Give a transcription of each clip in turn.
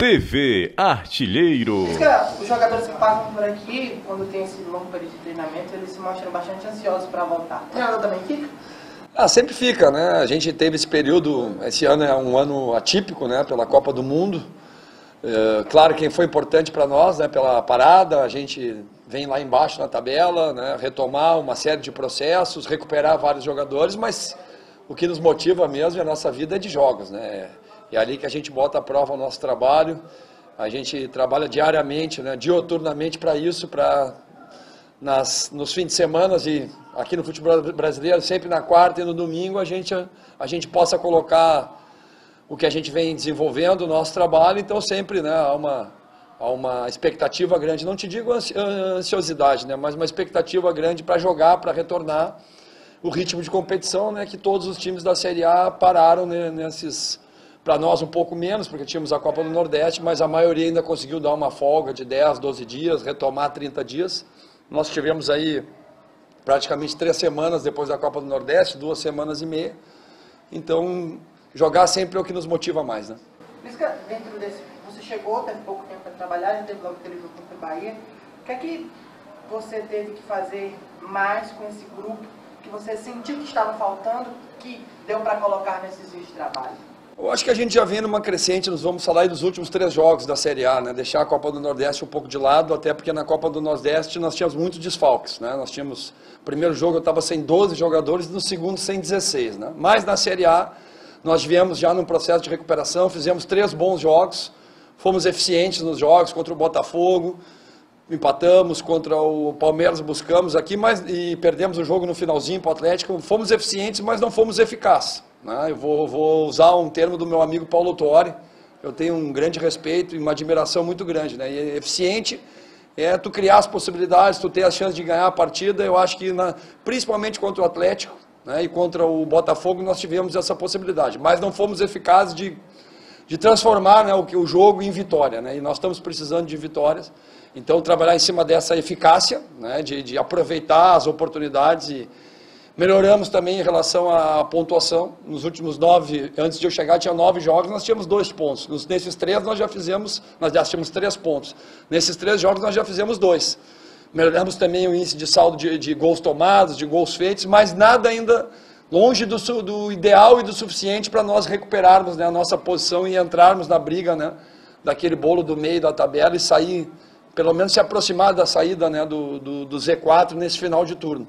TV Artilheiro. Os jogadores que passam por aqui, quando tem esse longo período de treinamento, eles se mostram bastante ansiosos para voltar. O treinador também fica? Sempre fica, né? A gente teve esse período, esse ano é um ano atípico, né? Pela Copa do Mundo. Claro que foi importante para nós, né? Pela parada, a gente vem lá embaixo na tabela, né? Retomar uma série de processos, recuperar vários jogadores, mas o que nos motiva mesmo é a nossa vida de jogos, né? É ali que a gente bota à prova o nosso trabalho, a gente trabalha diariamente, né? Dioturnamente para isso, nos fins de semana e aqui no futebol brasileiro, sempre na quarta e no domingo, a gente possa colocar o que a gente vem desenvolvendo, o nosso trabalho, então sempre, né, há uma expectativa grande, não te digo ansiosidade, né, mas uma expectativa grande para jogar, para retornar o ritmo de competição, né, que todos os times da Série A pararam, né, para nós um pouco menos, porque tínhamos a Copa do Nordeste, mas a maioria ainda conseguiu dar uma folga de 10, 12 dias, retomar 30 dias. Nós tivemos aí praticamente 3 semanas depois da Copa do Nordeste, 2 semanas e meia. Então, jogar sempre é o que nos motiva mais, né? Lisca, dentro desse, você chegou, teve pouco tempo para trabalhar, já teve logo aquele jogo contra o Bahia. O que é que você teve que fazer mais com esse grupo, que você sentiu que estava faltando, que deu para colocar nesses dias de trabalho? Eu acho que a gente já vem numa crescente, nós vamos falar aí dos últimos 3 jogos da Série A, né? Deixar a Copa do Nordeste um pouco de lado, até porque na Copa do Nordeste nós tínhamos muitos desfalques, né? Nós tínhamos, no primeiro jogo eu estava sem 12 jogadores, no segundo sem 16, né? Mas na Série A nós viemos já num processo de recuperação, fizemos 3 bons jogos, fomos eficientes nos jogos contra o Botafogo, empatamos, contra o Palmeiras buscamos aqui, e perdemos o jogo no finalzinho para o Atlético, fomos eficientes, mas não fomos eficazes. Eu vou usar um termo do meu amigo Paulo Tuori, eu tenho um grande respeito e uma admiração muito grande, né? E eficiente é tu criar as possibilidades, tu ter a chance de ganhar a partida. Eu acho que principalmente contra o Atlético, né, e contra o Botafogo nós tivemos essa possibilidade, mas não fomos eficazes de transformar, né, o jogo em vitória, né? E nós estamos precisando de vitórias, então trabalhar em cima dessa eficácia, né, de aproveitar as oportunidades. E melhoramos também em relação à pontuação. Nos últimos 9, antes de eu chegar, tinha 9 jogos, nós tínhamos 2 pontos. Nesses 3 nós já tínhamos 3 pontos. Nesses 3 jogos nós já fizemos 2. Melhoramos também o índice de saldo de gols tomados, de gols feitos, mas nada ainda longe do ideal e do suficiente para nós recuperarmos, né, a nossa posição e entrarmos na briga, né, daquele bolo do meio da tabela e sair, pelo menos se aproximar da saída, né, do Z4 nesse final de turno.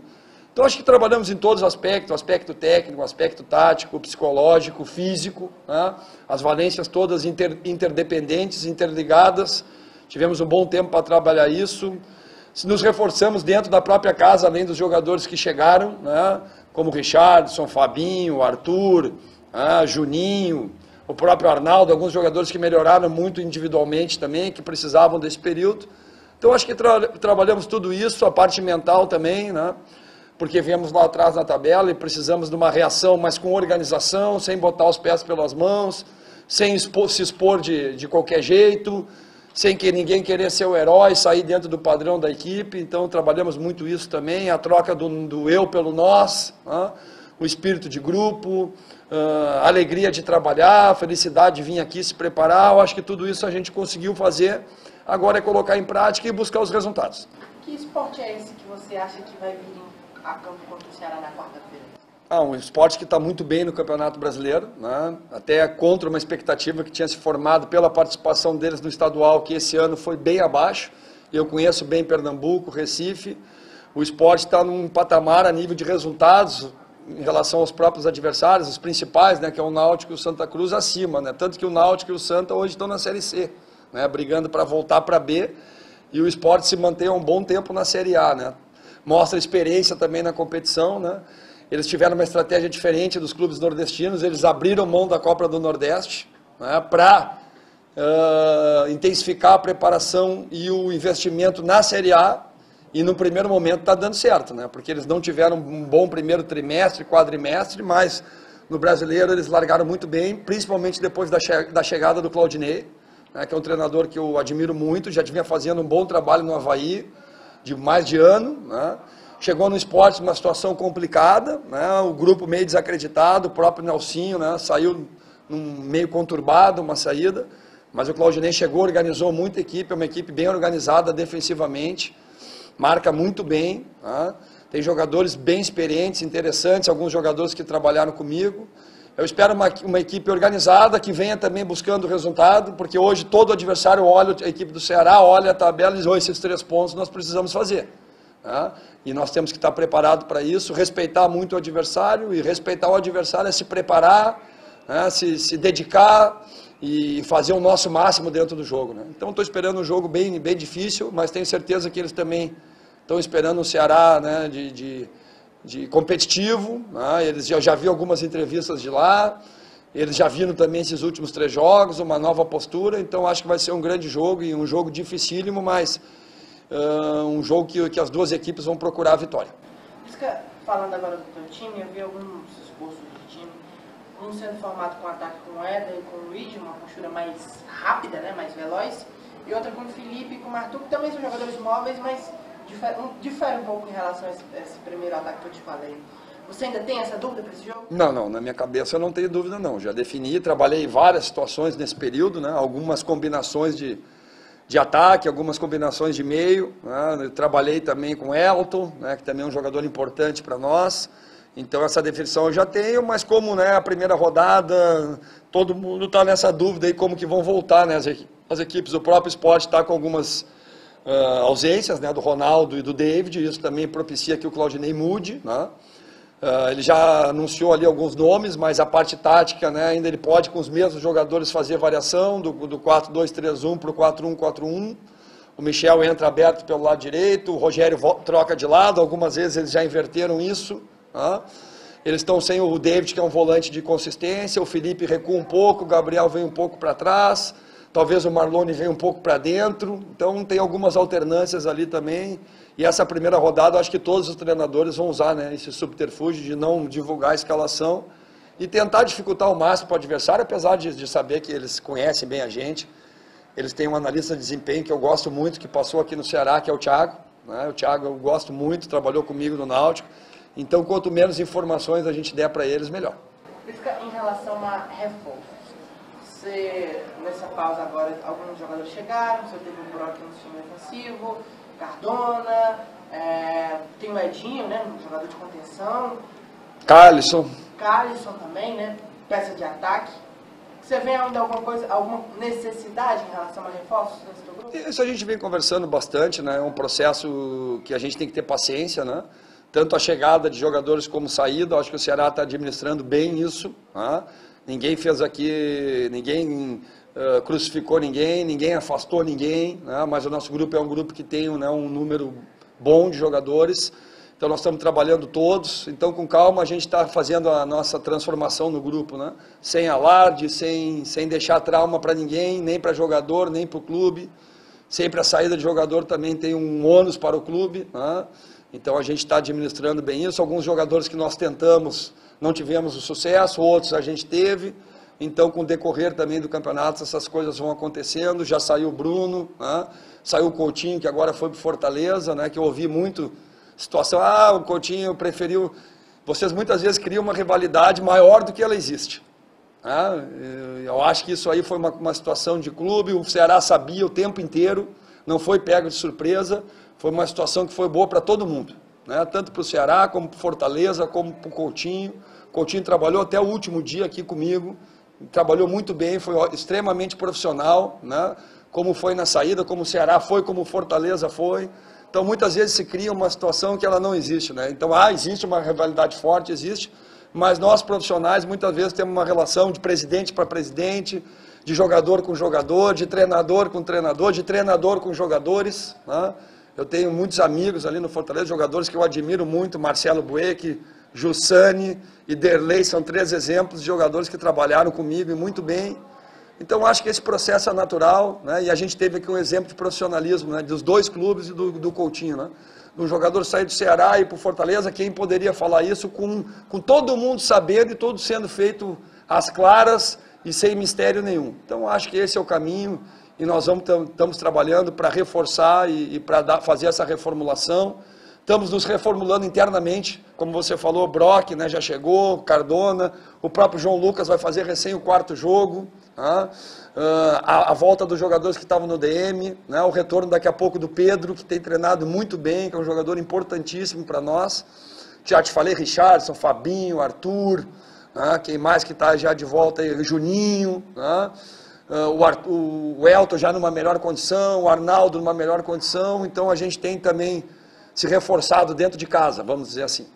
Então, acho que trabalhamos em todos os aspectos, o aspecto técnico, o aspecto tático, psicológico, físico, né? As valências todas interdependentes, interligadas. Tivemos um bom tempo para trabalhar isso. Nos reforçamos dentro da própria casa, além dos jogadores que chegaram, né? Como o Richardson, Fabinho, Arthur, Juninho, o próprio Arnaldo, alguns jogadores que melhoraram muito individualmente também, que precisavam desse período. Então, acho que trabalhamos tudo isso, a parte mental também, né? Porque viemos lá atrás na tabela e precisamos de uma reação, mas com organização, sem botar os pés pelas mãos, sem se expor de qualquer jeito, sem que ninguém querer ser o herói, sair dentro do padrão da equipe. Então trabalhamos muito isso também, a troca do eu pelo nós, né? O espírito de grupo, a alegria de trabalhar, a felicidade de vir aqui se preparar. Eu acho que tudo isso a gente conseguiu fazer, agora é colocar em prática e buscar os resultados. Que esporte é esse que você acha que vai vir a campo contra o Ceará na quarta-feira? Um esporte que está muito bem no Campeonato Brasileiro, né? Até contra uma expectativa que tinha se formado pela participação deles no estadual, que esse ano foi bem abaixo. Eu conheço bem Pernambuco, Recife. O esporte está num patamar a nível de resultados em relação aos próprios adversários, os principais, né? Que é o Náutico e o Santa Cruz acima, né? Tanto que o Náutico e o Santa hoje estão na Série C, né? Brigando para voltar para B, e o esporte se mantém há um bom tempo na Série A, né? Mostra experiência também na competição, né? Eles tiveram uma estratégia diferente dos clubes nordestinos, eles abriram mão da Copa do Nordeste, né, para intensificar a preparação e o investimento na Série A, e no primeiro momento está dando certo, né? Porque eles não tiveram um bom primeiro trimestre, quadrimestre, mas no Brasileiro eles largaram muito bem, principalmente depois da chegada do Claudinei, né, que é um treinador que eu admiro muito, já vinha fazendo um bom trabalho no Avaí, de mais de ano, né? Chegou no esporte numa situação complicada, né? O grupo meio desacreditado, o próprio Nelsinho, né? Saiu meio conturbado, uma saída, Mas o Claudinei chegou, organizou muita equipe, é uma equipe bem organizada defensivamente, marca muito bem, tá? Tem jogadores bem experientes, interessantes, alguns jogadores que trabalharam comigo. Eu espero uma equipe organizada, que venha também buscando resultado, porque hoje todo adversário olha, a equipe do Ceará olha a tabela e diz, esses 3 pontos nós precisamos fazer. Tá? E nós temos que estar preparados para isso, respeitar muito o adversário, e respeitar o adversário é se preparar, né? se dedicar e fazer o nosso máximo dentro do jogo. Né? Então estou esperando um jogo bem difícil, mas tenho certeza que eles também estão esperando o Ceará, né, de competitivo, né? Eles já vi algumas entrevistas de lá, eles já viram também esses últimos 3 jogos, uma nova postura, então acho que vai ser um grande jogo e um jogo dificílimo, mas um jogo que as duas equipes vão procurar a vitória. Falando agora do teu time, eu vi alguns esforços do time, um sendo formado com ataque com o Éder e com o Luigi, uma postura mais rápida, né, mais veloz, e outra com o Felipe e com o Arthur, que também são jogadores móveis, mas difere um pouco em relação a esse primeiro ataque que eu te falei. Você ainda tem essa dúvida para esse jogo? Não, na minha cabeça eu não tenho dúvida não. Já defini, trabalhei várias situações nesse período, né? Algumas combinações de ataque, algumas combinações de meio. Né? Eu trabalhei também com o Elton, né? Que também é um jogador importante para nós. Então essa definição eu já tenho, mas como, né, a primeira rodada, todo mundo está nessa dúvida aí como que vão voltar, né, as equipes. O próprio Sport está com algumas ausências, né, do Ronaldo e do David, isso também propicia que o Claudinei mude, né? Ele já anunciou ali alguns nomes, mas a parte tática, né, ainda ele pode com os mesmos jogadores fazer variação do 4-2-3-1 para o 4-1-4-1, o Michel entra aberto pelo lado direito, o Rogério troca de lado, algumas vezes eles já inverteram isso, né? Eles estão sem o David, que é um volante de consistência, o Felipe recua um pouco, o Gabriel vem um pouco para trás, talvez o Marlone venha um pouco para dentro, então tem algumas alternâncias ali também, e essa primeira rodada acho que todos os treinadores vão usar, né, esse subterfúgio de não divulgar a escalação e tentar dificultar ao máximo para o adversário, apesar de saber que eles conhecem bem a gente. Eles têm um analista de desempenho que eu gosto muito, que passou aqui no Ceará, que é o Thiago, né? O Thiago eu gosto muito, trabalhou comigo no Náutico, então quanto menos informações a gente der para eles, melhor. Em relação a reforço, nessa pausa agora, alguns jogadores chegaram, você teve o Brock no time defensivo, Cardona, tem o Edinho, né, um jogador de contenção. Carlisson também, né, peça de ataque. Você vê ainda alguma necessidade em relação a reforços nesse teu grupo? Isso a gente vem conversando bastante, né, é um processo que a gente tem que ter paciência, né, tanto a chegada de jogadores como saída, acho que o Ceará está administrando bem isso, né? Ninguém fez aqui, ninguém crucificou ninguém afastou ninguém, né? Mas o nosso grupo é um grupo que tem, né, um número bom de jogadores, então nós estamos trabalhando todos, então com calma a gente está fazendo a nossa transformação no grupo, né? Sem alarde, sem deixar trauma para ninguém, nem para jogador, nem para o clube, sempre a saída de jogador também tem um ônus para o clube, né? Então a gente está administrando bem isso, alguns jogadores que nós tentamos não tivemos o sucesso, outros a gente teve, então com o decorrer também do campeonato essas coisas vão acontecendo, já saiu o Bruno, né? Saiu o Coutinho, que agora foi para Fortaleza, né? Que eu ouvi muito situação, o Coutinho preferiu, vocês muitas vezes criam uma rivalidade maior do que ela existe, né? Eu acho que isso aí foi uma situação de clube, o Ceará sabia o tempo inteiro, não foi pego de surpresa, foi uma situação que foi boa para todo mundo, né? Tanto para o Ceará, como para o Fortaleza, como para o Coutinho. O Coutinho trabalhou até o último dia aqui comigo, trabalhou muito bem, foi extremamente profissional, né? Como foi na saída, como o Ceará foi, como o Fortaleza foi. Então, muitas vezes se cria uma situação que ela não existe, né? Então, existe uma rivalidade forte, existe, mas nós profissionais muitas vezes temos uma relação de presidente para presidente, de jogador com jogador, de treinador com treinador, de treinador com jogadores, né? Eu tenho muitos amigos ali no Fortaleza, jogadores que eu admiro muito, Marcelo Bueck, Jussani e Derlei, são 3 exemplos de jogadores que trabalharam comigo e muito bem. Então, acho que esse processo é natural, né? E a gente teve aqui um exemplo de profissionalismo, né? Dos 2 clubes e do Coutinho, né? Um jogador sair do Ceará e ir para o Fortaleza, quem poderia falar isso com todo mundo sabendo e tudo sendo feito às claras e sem mistério nenhum. Então, acho que esse é o caminho e nós estamos trabalhando para reforçar e para fazer essa reformulação. Estamos nos reformulando internamente, como você falou, Brock, né, já chegou, Cardona, o próprio João Lucas vai fazer recém o 4º jogo, né, a volta dos jogadores que estavam no DM, né, o retorno daqui a pouco do Pedro, que tem treinado muito bem, que é um jogador importantíssimo para nós. Já te falei, Richardson, Fabinho, Arthur, né, quem mais que está já de volta aí, Juninho, né, o Elton já numa melhor condição, o Arnaldo numa melhor condição, então a gente tem também se reforçado dentro de casa, vamos dizer assim.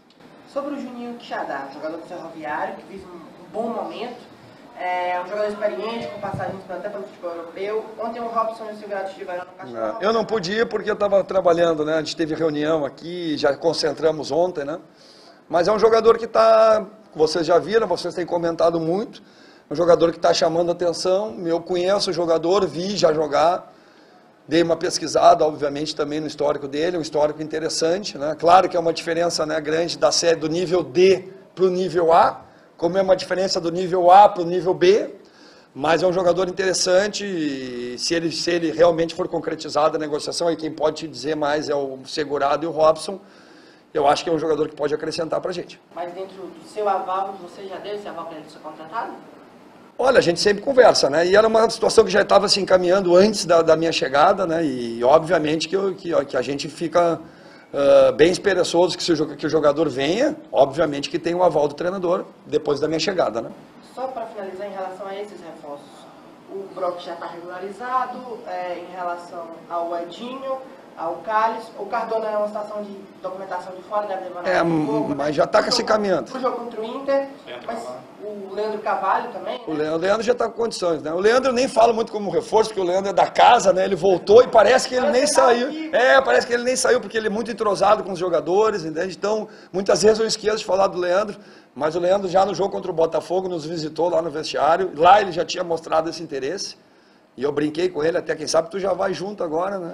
Sobre o Juninho Quixadá, jogador do Ferroviário, que vive um bom momento, é um jogador experiente, com passagens até pelo futebol europeu. Ontem o Robson e o Silvio estiveram no Cachorro. Eu não pude ir porque eu estava trabalhando, né? A gente teve reunião aqui, já concentramos ontem, né? Mas é um jogador que está, vocês já viram, vocês têm comentado muito, um jogador que está chamando a atenção. Eu conheço o jogador, vi já jogar. Dei uma pesquisada, obviamente, também no histórico dele, um histórico interessante, né? Claro que é uma diferença, né, grande da série do nível D para o nível A, como é uma diferença do nível A para o nível B, mas é um jogador interessante e se ele realmente for concretizado a negociação, aí quem pode te dizer mais é o Segurado e o Robson. Eu acho que é um jogador que pode acrescentar para a gente. Mas dentro do seu aval, você já deu esse aval para ele ser contratado? Olha, a gente sempre conversa, né? E era uma situação que já estava se encaminhando antes da minha chegada, né? E obviamente que a gente fica bem esperançoso que o jogador venha, obviamente que tem o aval do treinador depois da minha chegada, né? Só para finalizar em relação a esses reforços, o Brock já está regularizado, em relação ao Edinho, ao Cálice, o Cardona é uma situação de documentação de fora, deve levar mas já está se caminhando. O jogo contra o Inter, mas o Leandro Carvalho também, né? O Leandro já está com condições, né? O Leandro eu nem falo muito como reforço, porque o Leandro é da casa, né? Ele voltou e parece que ele nem saiu. Parece que ele nem saiu, porque ele é muito entrosado com os jogadores, entende? Então, muitas vezes eu esqueço de falar do Leandro, mas o Leandro já no jogo contra o Botafogo nos visitou lá no vestiário, lá ele já tinha mostrado esse interesse, e eu brinquei com ele, até quem sabe tu já vai junto agora, né?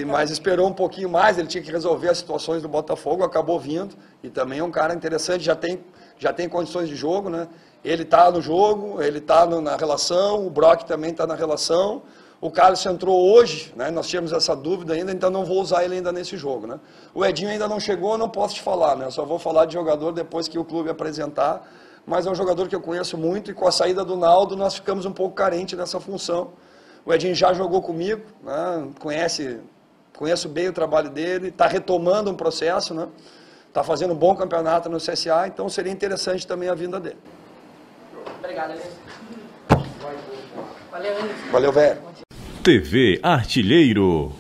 Mas esperou um pouquinho mais, ele tinha que resolver as situações do Botafogo, acabou vindo, e também é um cara interessante, já tem condições de jogo, né? Ele está no jogo, ele está na relação, o Brock também está na relação, o Carlos entrou hoje, né? Nós tínhamos essa dúvida ainda, então não vou usar ele ainda nesse jogo, né? O Edinho ainda não chegou, não posso te falar, né? Só vou falar de jogador depois que o clube apresentar, mas é um jogador que eu conheço muito, e com a saída do Naldo nós ficamos um pouco carentes nessa função. O Edinho já jogou comigo, né? Conheço bem o trabalho dele, está retomando um processo, né? Está fazendo um bom campeonato no CSA, então seria interessante também a vinda dele. Obrigado, Elias. Valeu, Elias. Valeu, velho. TV Artilheiro.